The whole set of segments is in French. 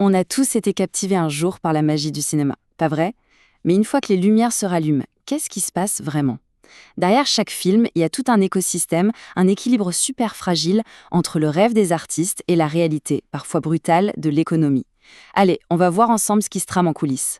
On a tous été captivés un jour par la magie du cinéma, pas vrai? Mais une fois que les lumières se rallument, qu'est-ce qui se passe vraiment? Derrière chaque film, il y a tout un écosystème, un équilibre super fragile entre le rêve des artistes et la réalité, parfois brutale, de l'économie. Allez, on va voir ensemble ce qui se trame en coulisses.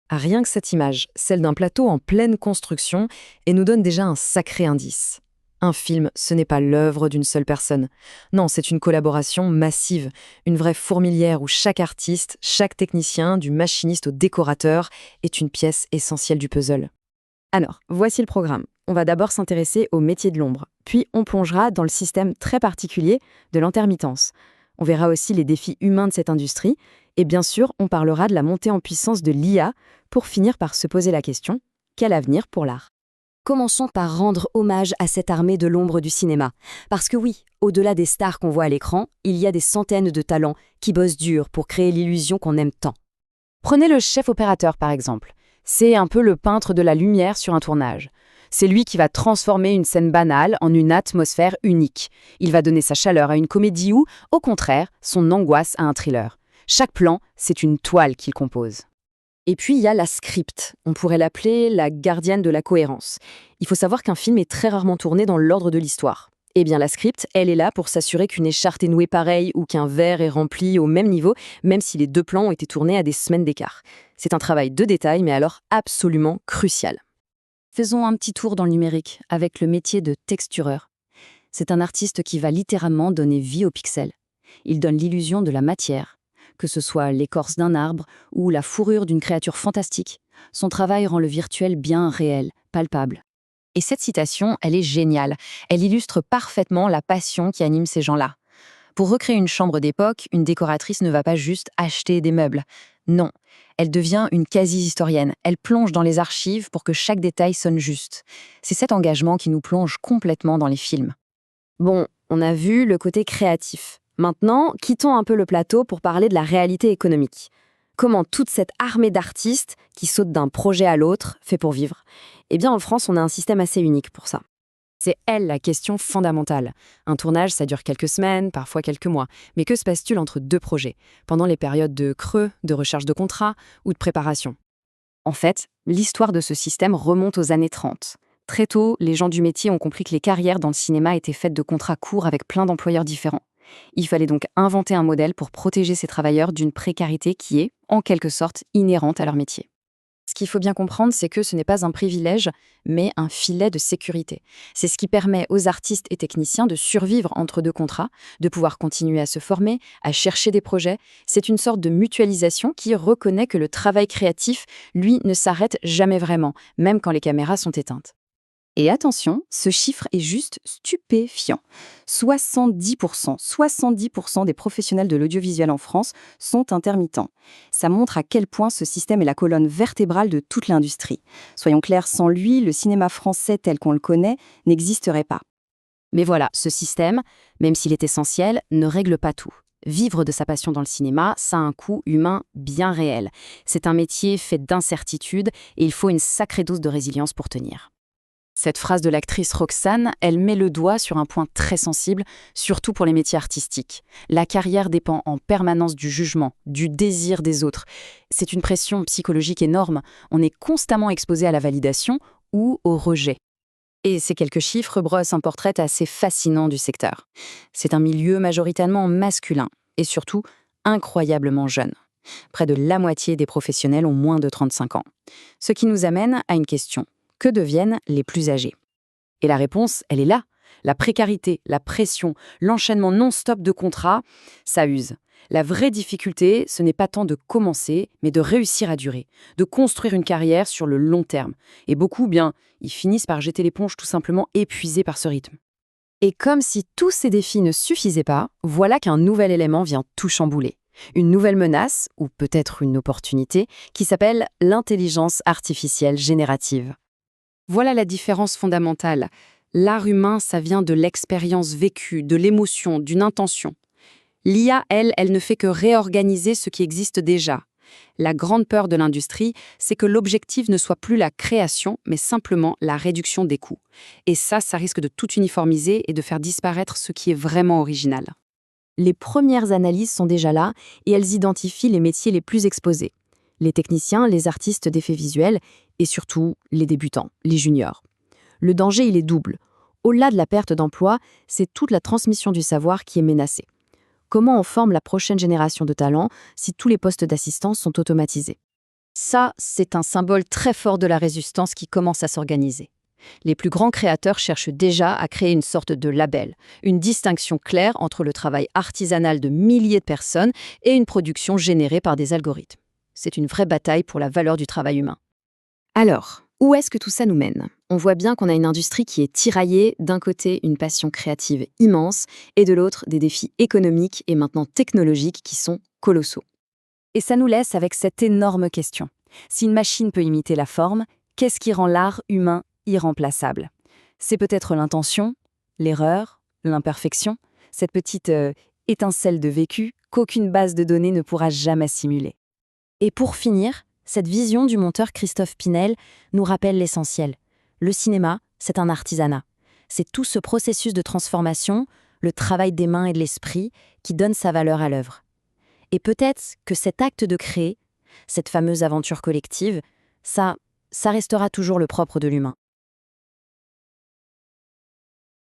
Ah, rien que cette image, celle d'un plateau en pleine construction, et nous donne déjà un sacré indice. Un film, ce n'est pas l'œuvre d'une seule personne. Non, c'est une collaboration massive, une vraie fourmilière où chaque artiste, chaque technicien, du machiniste au décorateur, est une pièce essentielle du puzzle. Alors, voici le programme. On va d'abord s'intéresser au métier de l'ombre, puis on plongera dans le système très particulier de l'intermittence. On verra aussi les défis humains de cette industrie, et bien sûr, on parlera de la montée en puissance de l'IA pour finir par se poser la question, quel avenir pour l'art? Commençons par rendre hommage à cette armée de l'ombre du cinéma. Parce que oui, au-delà des stars qu'on voit à l'écran, il y a des centaines de talents qui bossent dur pour créer l'illusion qu'on aime tant. Prenez le chef opérateur par exemple. C'est un peu le peintre de la lumière sur un tournage. C'est lui qui va transformer une scène banale en une atmosphère unique. Il va donner sa chaleur à une comédie ou, au contraire, son angoisse à un thriller. Chaque plan, c'est une toile qu'il compose. Et puis il y a la script. On pourrait l'appeler la gardienne de la cohérence. Il faut savoir qu'un film est très rarement tourné dans l'ordre de l'histoire. Eh bien la script, elle est là pour s'assurer qu'une écharpe est nouée pareil ou qu'un verre est rempli au même niveau, même si les deux plans ont été tournés à des semaines d'écart. C'est un travail de détail, mais alors absolument crucial. Faisons un petit tour dans le numérique avec le métier de textureur. C'est un artiste qui va littéralement donner vie aux pixels. Il donne l'illusion de la matière, que ce soit l'écorce d'un arbre ou la fourrure d'une créature fantastique. Son travail rend le virtuel bien réel, palpable. Et cette citation, elle est géniale. Elle illustre parfaitement la passion qui anime ces gens-là. Pour recréer une chambre d'époque, une décoratrice ne va pas juste acheter des meubles. Non, elle devient une quasi-historienne. Elle plonge dans les archives pour que chaque détail sonne juste. C'est cet engagement qui nous plonge complètement dans les films. Bon, on a vu le côté créatif. Maintenant, quittons un peu le plateau pour parler de la réalité économique. Comment toute cette armée d'artistes qui sautent d'un projet à l'autre fait pour vivre? Eh bien, en France, on a un système assez unique pour ça. C'est elle la question fondamentale. Un tournage, ça dure quelques semaines, parfois quelques mois. Mais que se passe-t-il entre deux projets, pendant les périodes de creux, de recherche de contrat ou de préparation? En fait, l'histoire de ce système remonte aux années 30. Très tôt, les gens du métier ont compris que les carrières dans le cinéma étaient faites de contrats courts avec plein d'employeurs différents. Il fallait donc inventer un modèle pour protéger ces travailleurs d'une précarité qui est, en quelque sorte, inhérente à leur métier. Ce qu'il faut bien comprendre, c'est que ce n'est pas un privilège, mais un filet de sécurité. C'est ce qui permet aux artistes et techniciens de survivre entre deux contrats, de pouvoir continuer à se former, à chercher des projets. C'est une sorte de mutualisation qui reconnaît que le travail créatif, lui, ne s'arrête jamais vraiment, même quand les caméras sont éteintes. Et attention, ce chiffre est juste stupéfiant. 70% des professionnels de l'audiovisuel en France sont intermittents. Ça montre à quel point ce système est la colonne vertébrale de toute l'industrie. Soyons clairs, sans lui, le cinéma français tel qu'on le connaît n'existerait pas. Mais voilà, ce système, même s'il est essentiel, ne règle pas tout. Vivre de sa passion dans le cinéma, ça a un coût humain bien réel. C'est un métier fait d'incertitudes et il faut une sacrée dose de résilience pour tenir. Cette phrase de l'actrice Roxane, elle met le doigt sur un point très sensible, surtout pour les métiers artistiques. La carrière dépend en permanence du jugement, du désir des autres. C'est une pression psychologique énorme. On est constamment exposé à la validation ou au rejet. Et ces quelques chiffres brossent un portrait assez fascinant du secteur. C'est un milieu majoritairement masculin et surtout incroyablement jeune. Près de la moitié des professionnels ont moins de 35 ans. Ce qui nous amène à une question. Que deviennent les plus âgés? Et la réponse, elle est là. La précarité, la pression, l'enchaînement non-stop de contrats, ça use. La vraie difficulté, ce n'est pas tant de commencer, mais de réussir à durer, de construire une carrière sur le long terme. Et beaucoup, bien, ils finissent par jeter l'éponge tout simplement épuisés par ce rythme. Et comme si tous ces défis ne suffisaient pas, voilà qu'un nouvel élément vient tout chambouler. Une nouvelle menace, ou peut-être une opportunité, qui s'appelle l'intelligence artificielle générative. Voilà la différence fondamentale. L'art humain, ça vient de l'expérience vécue, de l'émotion, d'une intention. L'IA, elle ne fait que réorganiser ce qui existe déjà. La grande peur de l'industrie, c'est que l'objectif ne soit plus la création, mais simplement la réduction des coûts. Et ça risque de tout uniformiser et de faire disparaître ce qui est vraiment original. Les premières analyses sont déjà là et elles identifient les métiers les plus exposés. Les techniciens, les artistes d'effets visuels et surtout les débutants, les juniors. Le danger, il est double. Au-delà de la perte d'emploi, c'est toute la transmission du savoir qui est menacée. Comment on forme la prochaine génération de talents si tous les postes d'assistance sont automatisés? Ça, c'est un symbole très fort de la résistance qui commence à s'organiser. Les plus grands créateurs cherchent déjà à créer une sorte de label, une distinction claire entre le travail artisanal de milliers de personnes et une production générée par des algorithmes. C'est une vraie bataille pour la valeur du travail humain. Alors, où est-ce que tout ça nous mène? On voit bien qu'on a une industrie qui est tiraillée, d'un côté une passion créative immense, et de l'autre des défis économiques et maintenant technologiques qui sont colossaux. Et ça nous laisse avec cette énorme question. Si une machine peut imiter la forme, qu'est-ce qui rend l'art humain irremplaçable? C'est peut-être l'intention, l'erreur, l'imperfection, cette petite étincelle de vécu qu'aucune base de données ne pourra jamais simuler. Et pour finir, cette vision du monteur Christophe Pinel nous rappelle l'essentiel. Le cinéma, c'est un artisanat. C'est tout ce processus de transformation, le travail des mains et de l'esprit, qui donne sa valeur à l'œuvre. Et peut-être que cet acte de créer, cette fameuse aventure collective, ça restera toujours le propre de l'humain.